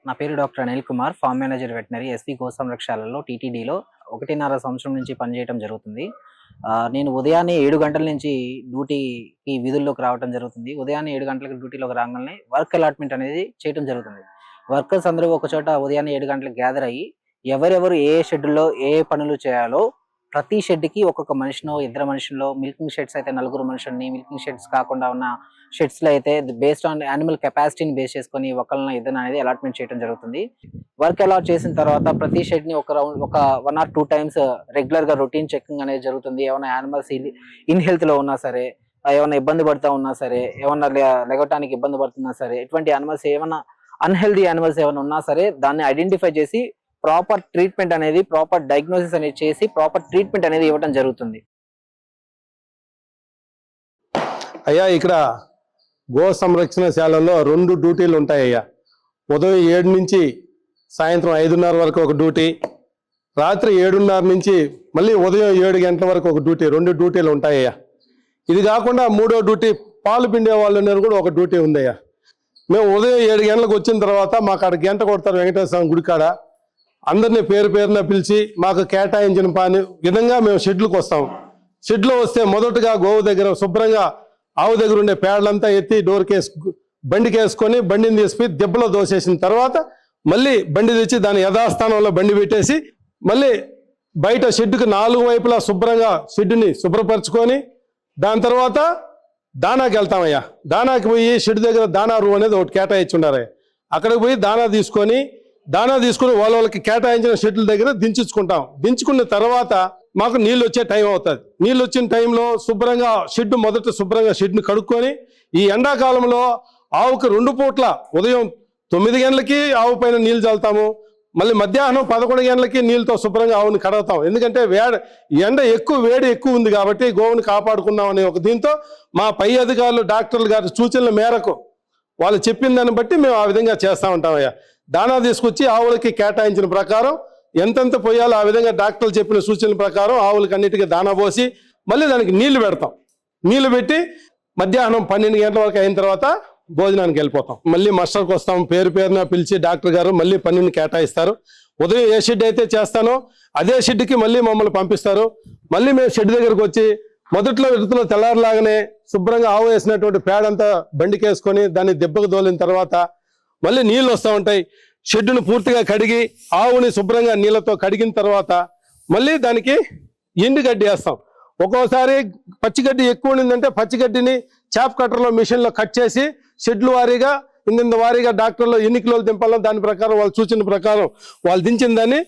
నా పేరు doctor Anil Kumar, farm manager veterinary SV గోసంరక్షాలలో టీటీడీలో 1.5 సంవత్సరం నుంచి పనిచేయడం జరుగుతుంది. నేను ఉదయాన్నే 7 గంటల నుంచి డ్యూటీకి విధుల్లోకి రావడం జరుగుతుంది. ఉదయాన్నే 7 గంటలకు డ్యూటీలోకి రాంగాల్నే వర్క్ అలాట్‌మెంట్ అనేది చేయటం జరుగుతుంది. వర్కర్స్ అందరూ ఒక చోట ఉదయాన్నే 7 గంటలకు గ్యాదర్ అయ్యి, ఎవరెవరు ఏ షెడ్యూల్‌లో ఏ పనులు చేయాలో ప్రతి షెడ్‌కి ఒక్కొక్క మనిషినో, ఇద్దరు మనుషుల్లో, మిల్కింగ్ షెడ్స్ అయితే నలుగురు మనుషుల్ని, మిల్కింగ్ షెడ్స్ కాకుండా ఉన్న షెడ్స్‌లో అయితే బేస్డ్ ఆన్ యానిమల్ కెపాసిటీని బేస్ చేసుకొని ఒకళ్ళనో ఇద్దరిని అనేది అలాట్‌మెంట్ చేయడం జరుగుతుంది. వర్క్ అలాట్ చేసిన తర్వాత ప్రతి షెడ్‌ని ఒక 1 ఆర్ 2 టైమ్స్ రెగ్యులర్‌గా రొటీన్ చెకింగ్ అనేది జరుగుతుంది. ఏమైనా యానిమల్స్ ఇన్ హెల్త్‌లో ఉన్నా సరే, ఏమన్నా ఇబ్బంది పడతా ఉన్నా సరే, ఏమన్నా లెగవటానికి ఇబ్బంది పడుతున్నా సరే, ఎటువంటి యానిమల్స్ ఏమన్నా అన్‌హెల్తీ యానిమల్స్ ఏమైనా ఉన్నా సరే దాన్ని ఐడెంటిఫై చేసి ప్రాపర్ ట్రీట్మెంట్ అనేది, ప్రాపర్ డయాగ్నోసిస్ అనేది చేసి ప్రాపర్ ట్రీట్మెంట్ అనేది ఇవ్వడం జరుగుతుంది. అయ్యా, ఇక్కడ గో సంరక్షణశాలలో 2 డ్యూటీలు ఉంటాయ్యా. ఉదయం 7 నుంచి సాయంత్రం 5:30 వరకు ఒక డ్యూటీ, రాత్రి 7:30 నుంచి మళ్ళీ ఉదయం 7 గంటల వరకు ఒక డ్యూటీ, 2 డ్యూటీలు ఉంటాయ్యా. ఇది కాకుండా 3వ డ్యూటీ పాలు పిండే వాళ్ళు కూడా ఒక డ్యూటీ ఉందయ్యా. మేము ఉదయం 7 గంటలకు వచ్చిన తర్వాత మాకు అక్కడ గంట కొడతారు వెంకటేశ్వర స్వామి గుడికాడ. అందరినీ పేరు పేరున పిలిచి మాకు కేటాయించిన పని విధంగా మేము షెడ్లకు వస్తాం. షెడ్లో వస్తే మొదటగా గోవు దగ్గర శుభ్రంగా ఆవు దగ్గర ఉండే పేడలంతా ఎత్తి బండికి వేసుకొని బండిని తీసిపోయి దెబ్బలో దోసేసిన తర్వాత మళ్ళీ బండి తెచ్చి దాని యథాస్థానంలో బండి పెట్టేసి మళ్ళీ బయట షెడ్డుకి 4 వైపులా శుభ్రంగా షెడ్డుని శుభ్రపరచుకొని దాని తర్వాత దానాకి వెళ్తామయ్యా. దానాకి పోయి షెడ్ దగ్గర దానా రూమ్ అనేది ఒకటి కేటాయించి ఉండారయ్యా. అక్కడికి పోయి దానా తీసుకొని వాళ్ళకి కేటాయించిన షెడ్ల దగ్గర దించుకుంటాం. దించుకున్న తర్వాత మాకు నీళ్ళు వచ్చే టైం అవుతుంది. నీళ్ళు వచ్చిన టైంలో శుభ్రంగా శుభ్రంగా షెడ్ని కడుక్కొని, ఈ ఎండాకాలంలో ఆవుకి 2 పూట్ల ఉదయం 9 గంటలకి ఆవు పైన నీళ్ళు చల్లుతాము, మళ్ళీ మధ్యాహ్నం 11 గంటలకి నీళ్ళతో శుభ్రంగా ఆవుని కడుగుతాం. ఎందుకంటే ఎండ వేడి ఎక్కువ ఉంది కాబట్టి గోవుని కాపాడుకుందాం అనే ఒక దీంతో మా పై అధికారులు డాక్టర్లు గారి సూచనల మేరకు వాళ్ళు చెప్పిన దాన్ని బట్టి మేము ఆ విధంగా చేస్తూ ఉంటామయ్యా. దానా తీసుకొచ్చి ఆవులకి కేటాయించిన ప్రకారం ఎంతెంత పోయాలో ఆ విధంగా డాక్టర్లు చెప్పిన సూచనల ప్రకారం ఆవులకి అన్నిటికీ దానా పోసి మళ్ళీ దానికి నీళ్లు పెడతాం. నీళ్లు పెట్టి మధ్యాహ్నం 12 గంటల వరకు అయిన తర్వాత భోజనానికి వెళ్ళిపోతాం. మళ్ళీ మస్టర్కి వస్తాం. పేరున పిలిచి డాక్టర్ గారు మళ్ళీ పనిని కేటాయిస్తారు. ఉదయం ఏ షెడ్ అయితే చేస్తానో అదే షెడ్కి మళ్ళీ మమ్మల్ని పంపిస్తారు. మళ్ళీ మేము షెడ్ దగ్గరకు వచ్చి విడతలో తెల్లారిలాగానే శుభ్రంగా ఆవు వేసినటువంటి పేడంతా బండికి వేసుకొని దాన్ని దెబ్బకు దోలిన తర్వాత మళ్ళీ నీళ్ళు వస్తూ ఉంటాయి. షెడ్డును పూర్తిగా కడిగి ఆవుని శుభ్రంగా నీళ్ళతో కడిగిన తర్వాత మళ్ళీ దానికి ఎండుగడ్డి వేస్తాం. ఒక్కోసారి పచ్చిగడ్డి ఎక్కువ ఉండిందంటే పచ్చిగడ్డిని చాప్ కట్టర్లో మిషన్లో కట్ చేసి షెడ్లు వారీగా ఇంత వారీగా డాక్టర్లు ఎన్ని కిలోలు దింపాలో దాని ప్రకారం వాళ్ళు సూచన ప్రకారం వాళ్ళు దించిన దాన్ని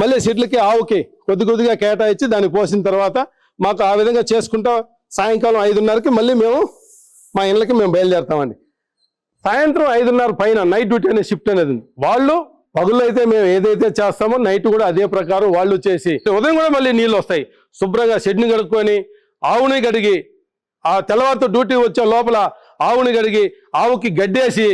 మళ్ళీ షెడ్లకి ఆవుకి కొద్దిగా కేటాయించి దాన్ని పోసిన తర్వాత మాకు ఆ విధంగా చేసుకుంటా సాయంకాలం 5:30కి మళ్ళీ మేము మా ఇళ్ళకి బయలుదేరుతామండి. సాయంత్రం 5:30 పైన నైట్ డ్యూటీ అనే షిఫ్ట్ అనేది ఉంది. వాళ్ళు పగుళ్ళు అయితే మేము ఏదైతే చేస్తామో నైట్ కూడా అదే ప్రకారం వాళ్ళు చేసి ఉదయం కూడా మళ్ళీ నీళ్ళు వస్తాయి. శుభ్రంగా షెడ్ని కడుక్కొని ఆవుని కడిగి ఆ తెల్లవారితో డ్యూటీ వచ్చే లోపల ఆవుని కడిగి ఆవుకి గడ్డేసి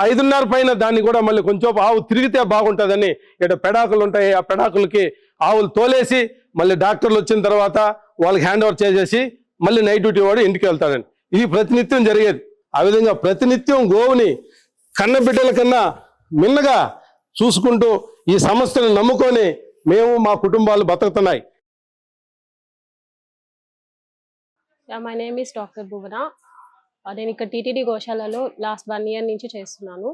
5:30 పైన దాన్ని కూడా మళ్ళీ కొంచెం ఆవు తిరిగితే బాగుంటుందని ఇక్కడ పెడాకులు ఉంటాయి. ఆ పెడాకులకి ఆవులు తోలేసి మళ్ళీ డాక్టర్లు వచ్చిన తర్వాత వాళ్ళకి హ్యాండ్ ఓవర్ చేసేసి మళ్ళీ నైట్ డ్యూటీ వాడు ఇంటికి వెళ్తాడండి. ఇది ప్రతినిత్యం జరిగేది. ఆ విధంగా ప్రతినిత్యం గోవుని కన్నబిడ్డల కన్నా మిన్నగా చూసుకుంటూ ఈ సంస్థను నమ్ముకొని మేము మా కుటుంబాలు బతుకుతున్నాయి. మై నేమ్ ఈస్ డాక్టర్ భువన. నేను ఇక్కడ టీటీడీ గోశాలలో లాస్ట్ 1 year నుంచి చేస్తున్నాను.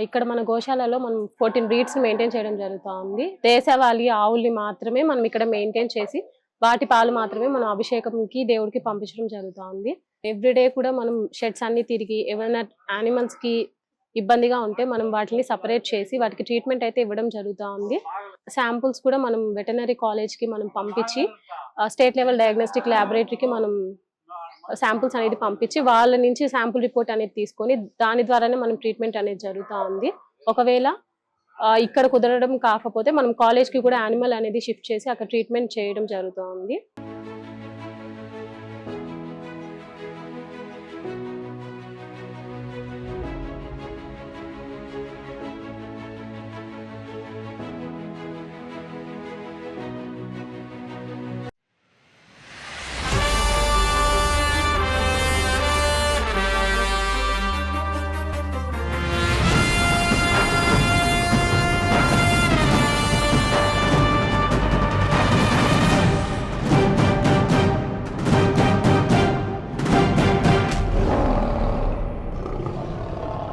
ఇక్కడ మన గోశాలలో మనం 14 బ్రీడ్స్ మెయింటైన్ చేయడం జరుగుతూ ఉంది. దేశవాళీ ఆవుల్ని మాత్రమే మనం ఇక్కడ మెయింటైన్ చేసి వాటి పాలు మాత్రమే మనం అభిషేకంకి దేవుడికి పంపించడం జరుగుతూ ఉంది. ఎవ్రీడే కూడా మనం షెడ్స్ అన్ని తిరిగి ఏమైనా యానిమల్స్ కి ఇబ్బందిగా ఉంటే మనం వాటిని సపరేట్ చేసి వాటికి ట్రీట్మెంట్ అయితే ఇవ్వడం జరుగుతూ ఉంది. శాంపుల్స్ కూడా మనం వెటనరీ కాలేజ్కి మనం పంపించి స్టేట్ లెవెల్ డయాగ్నోస్టిక్ ల్యాబొరేటరీకి మనం శాంపుల్స్ అనేది పంపించి వాళ్ళ నుంచి శాంపుల్ రిపోర్ట్ అనేది తీసుకొని దాని ద్వారానే మనం ట్రీట్మెంట్ అనేది జరుగుతూ ఉంది. ఒకవేళ ఇక్కడ కుదరడం కాకపోతే మనం కాలేజ్కి కూడా యానిమల్ అనేది షిఫ్ట్ చేసి అక్కడ ట్రీట్మెంట్ చేయడం జరుగుతూ ఉంది.